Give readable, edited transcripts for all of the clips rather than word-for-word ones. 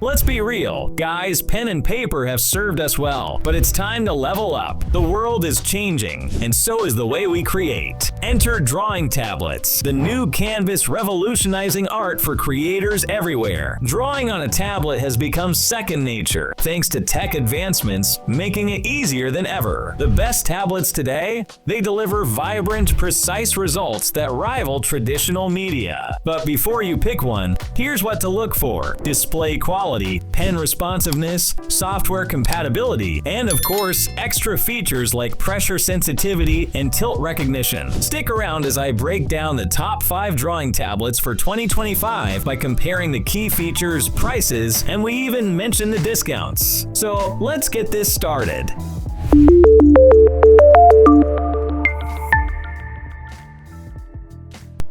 Let's be real, guys, pen and paper have served us well, but it's time to level up. The world is changing, and so is the way we create. Enter drawing tablets, the new canvas revolutionizing art for creators everywhere. Drawing on a tablet has become second nature, thanks to tech advancements, making it easier than ever. The best tablets today? They deliver vibrant, precise results that rival traditional media. But before you pick one, here's what to look for: display quality, pen responsiveness, software compatibility, and of course, extra features like pressure sensitivity and tilt recognition. Stick around as I break down the top 5 drawing tablets for 2025 by comparing the key features, prices, and we even mention the discounts. So let's get this started.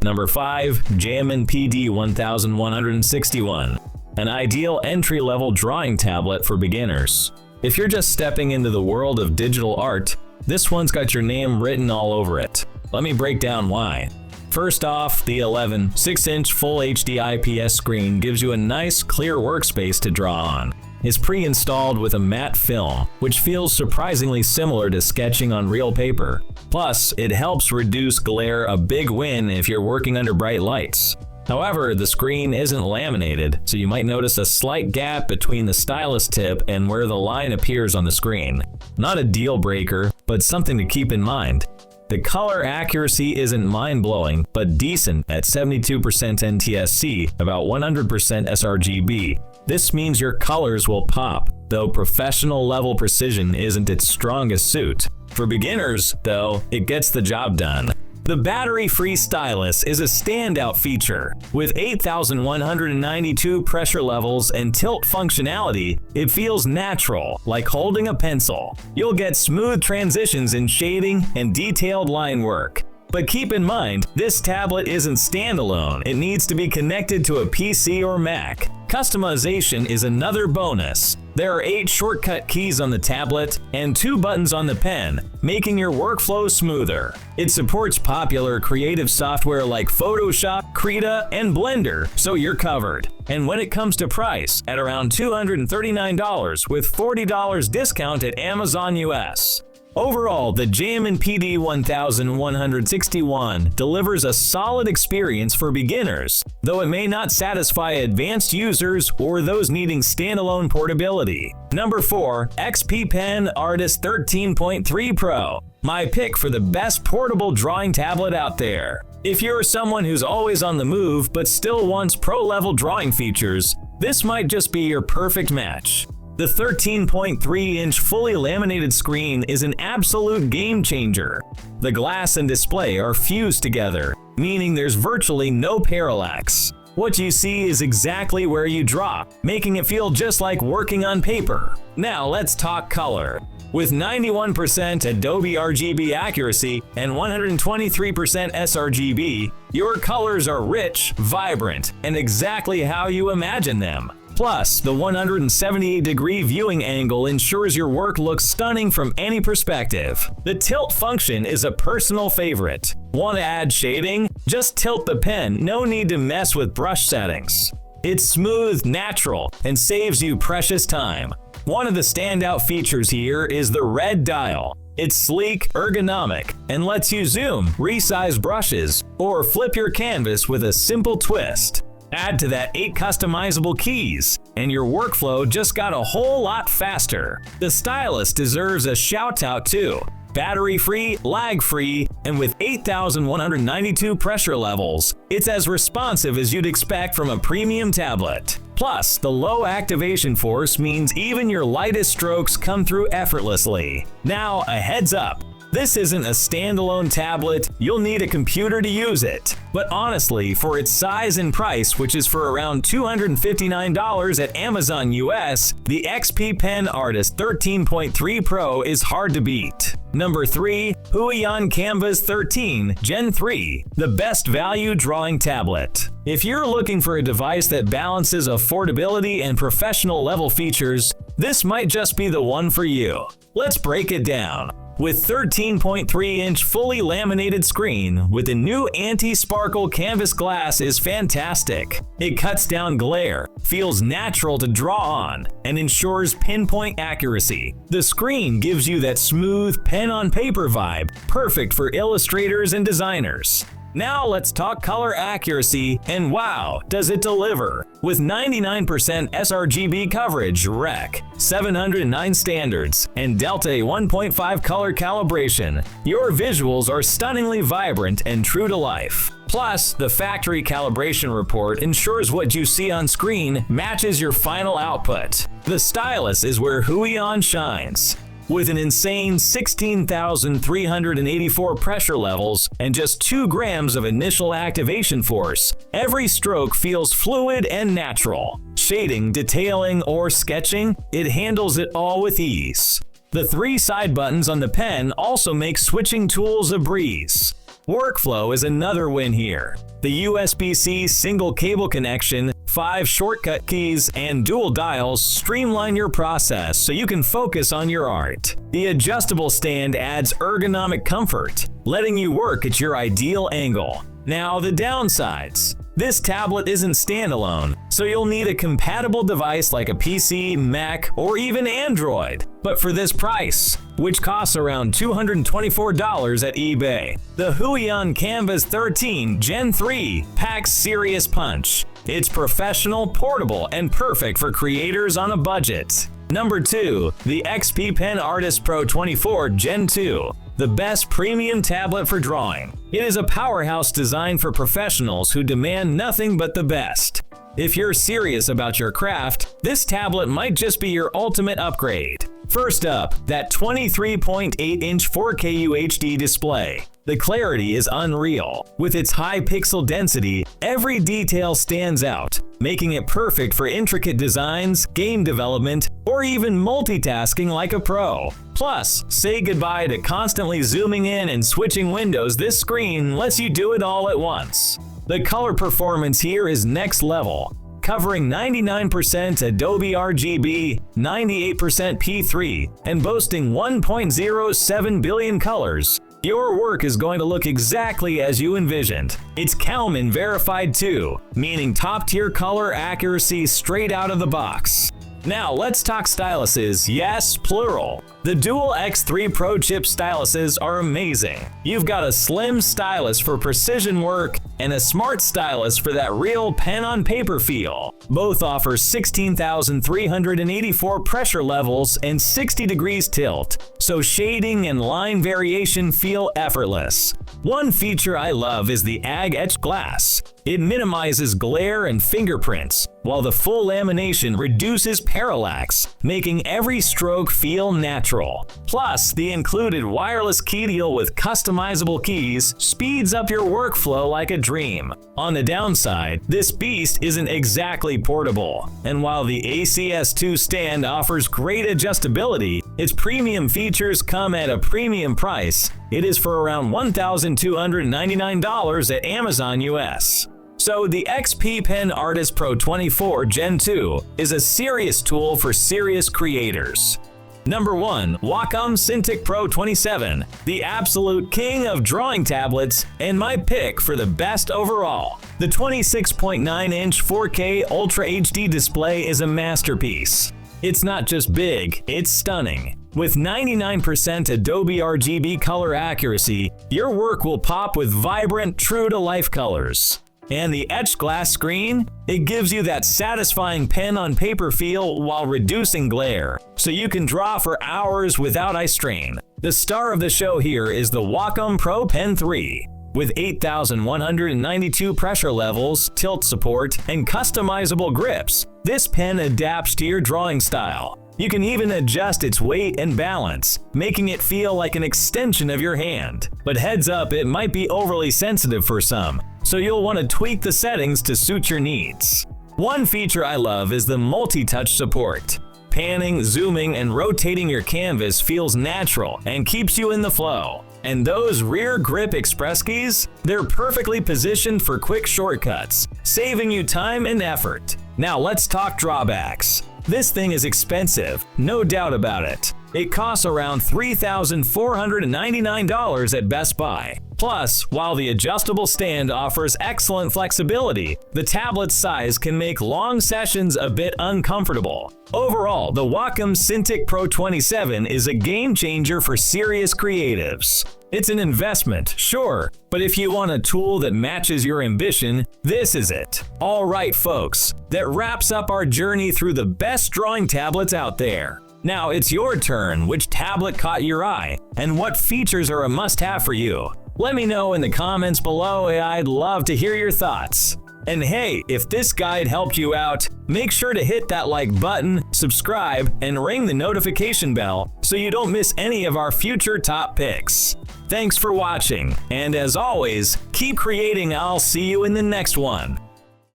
Number 5. GAOMON PD1161. An ideal entry-level drawing tablet for beginners. If you're just stepping into the world of digital art, this one's got your name written all over it. Let me break down why. First off, the 6-inch Full HD IPS screen gives you a nice, clear workspace to draw on. It's pre-installed with a matte film, which feels surprisingly similar to sketching on real paper. Plus, it helps reduce glare, a big win if you're working under bright lights. However, the screen isn't laminated, so you might notice a slight gap between the stylus tip and where the line appears on the screen. Not a deal breaker, but something to keep in mind. The color accuracy isn't mind-blowing, but decent at 72% NTSC, about 100% sRGB. This means your colors will pop, though professional level precision isn't its strongest suit. For beginners, though, it gets the job done. The battery-free stylus is a standout feature. With 8,192 pressure levels and tilt functionality, it feels natural, like holding a pencil. You'll get smooth transitions in shading and detailed line work. But keep in mind, this tablet isn't standalone. It needs to be connected to a PC or Mac. Customization is another bonus. There are 8 shortcut keys on the tablet and 2 buttons on the pen, making your workflow smoother. It supports popular creative software like Photoshop, Krita, and Blender, so you're covered. And when it comes to price, at around $239 with $40 discount at Amazon US. Overall, the GAOMON PD1161 delivers a solid experience for beginners, though it may not satisfy advanced users or those needing standalone portability. Number 4. XP Pen Artist 13.3 Pro. My pick for the best portable drawing tablet out there. If you're someone who's always on the move but still wants pro-level drawing features, this might just be your perfect match. The 13.3-inch fully laminated screen is an absolute game changer. The glass and display are fused together, meaning there's virtually no parallax. What you see is exactly where you draw, making it feel just like working on paper. Now let's talk color. With 91% Adobe RGB accuracy and 123% sRGB, your colors are rich, vibrant, and exactly how you imagine them. Plus, the 178-degree viewing angle ensures your work looks stunning from any perspective. The tilt function is a personal favorite. Want to add shading? Just tilt the pen, no need to mess with brush settings. It's smooth, natural, and saves you precious time. One of the standout features here is the red dial. It's sleek, ergonomic, and lets you zoom, resize brushes, or flip your canvas with a simple twist. Add to that 8 customizable keys, and your workflow just got a whole lot faster. The stylus deserves a shout out too. Battery-free, lag-free, and with 8,192 pressure levels, it's as responsive as you'd expect from a premium tablet. Plus, the low activation force means even your lightest strokes come through effortlessly. Now, a heads up. This isn't a standalone tablet, you'll need a computer to use it. But honestly, for its size and price, which is for around $259 at Amazon US, the XP Pen Artist 13.3 Pro is hard to beat. Number 3. HUION Kamvas 13 Gen 3, the best value drawing tablet. If you're looking for a device that balances affordability and professional level features, this might just be the one for you. Let's break it down. With 13.3-inch fully laminated screen with the new anti-sparkle canvas glass is fantastic. It cuts down glare, feels natural to draw on, and ensures pinpoint accuracy. The screen gives you that smooth pen-on-paper vibe, perfect for illustrators and designers. Now let's talk color accuracy, and wow, does it deliver! With 99% sRGB coverage, Rec. 709 standards, and Delta 1.5 color calibration, your visuals are stunningly vibrant and true to life. Plus, the factory calibration report ensures what you see on screen matches your final output. The stylus is where HUION shines. With an insane 16,384 pressure levels and just 2 grams of initial activation force, every stroke feels fluid and natural. Shading, detailing, or sketching, it handles it all with ease. The 3 side buttons on the pen also make switching tools a breeze. Workflow is another win here. The USB-C single cable connection, 5 shortcut keys, and dual dials streamline your process so you can focus on your art. The adjustable stand adds ergonomic comfort, letting you work at your ideal angle. Now the downsides. This tablet isn't standalone, so you'll need a compatible device like a PC, Mac, or even Android. But for this price, which costs around $224 at eBay, the HUION Kamvas 13 Gen 3 packs serious punch. It's professional, portable, and perfect for creators on a budget. Number 2. The XP Pen Artist Pro 24 Gen 2. The best premium tablet for drawing. It is a powerhouse designed for professionals who demand nothing but the best. If you're serious about your craft, this tablet might just be your ultimate upgrade. First up, that 23.8-inch 4K UHD display. The clarity is unreal. With its high pixel density, every detail stands out, making it perfect for intricate designs, game development, or even multitasking like a pro. Plus, say goodbye to constantly zooming in and switching windows. This screen lets you do it all at once. The color performance here is next level. Covering 99% Adobe RGB, 98% P3, and boasting 1.07 billion colors, your work is going to look exactly as you envisioned. It's GAOMON verified too, meaning top-tier color accuracy straight out of the box. Now let's talk styluses, yes, plural. The Dual X3 Pro chip styluses are amazing. You've got a slim stylus for precision work and a smart stylus for that real pen-on-paper feel. Both offer 16,384 pressure levels and 60 degrees tilt, so shading and line variation feel effortless. One feature I love is the etched glass. It minimizes glare and fingerprints, while the full lamination reduces parallax, making every stroke feel natural. Plus, the included wireless key deal with customizable keys speeds up your workflow like a dream. On the downside, this beast isn't exactly portable, and while the ACS2 stand offers great adjustability, its premium features come at a premium price. It is for around $1,299 at Amazon US. So the XP Pen Artist Pro 24 Gen 2 is a serious tool for serious creators. Number 1. Wacom Cintiq Pro 27, the absolute king of drawing tablets and my pick for the best overall. The 26.9-inch 4K Ultra HD display is a masterpiece. It's not just big, it's stunning. With 99% Adobe RGB color accuracy, your work will pop with vibrant, true-to-life colors. And the etched glass screen? It gives you that satisfying pen-on-paper feel while reducing glare, so you can draw for hours without eye strain. The star of the show here is the Wacom Pro Pen 3. With 8,192 pressure levels, tilt support, and customizable grips, this pen adapts to your drawing style. You can even adjust its weight and balance, making it feel like an extension of your hand. But heads up, it might be overly sensitive for some, so you'll want to tweak the settings to suit your needs. One feature I love is the multi-touch support. Panning, zooming, and rotating your canvas feels natural and keeps you in the flow. And those rear grip express keys? They're perfectly positioned for quick shortcuts, saving you time and effort. Now let's talk drawbacks. This thing is expensive, no doubt about it. It costs around $3,499 at Best Buy. Plus, while the adjustable stand offers excellent flexibility, the tablet's size can make long sessions a bit uncomfortable. Overall, the Wacom Cintiq Pro 27 is a game changer for serious creatives. It's an investment, sure, but if you want a tool that matches your ambition, this is it. Alright folks, that wraps up our journey through the best drawing tablets out there. Now it's your turn. Which tablet caught your eye, and what features are a must-have for you? Let me know in the comments below. I'd love to hear your thoughts. And hey, if this guide helped you out, make sure to hit that like button, subscribe, and ring the notification bell so you don't miss any of our future top picks. Thanks for watching, and as always, keep creating. I'll see you in the next one.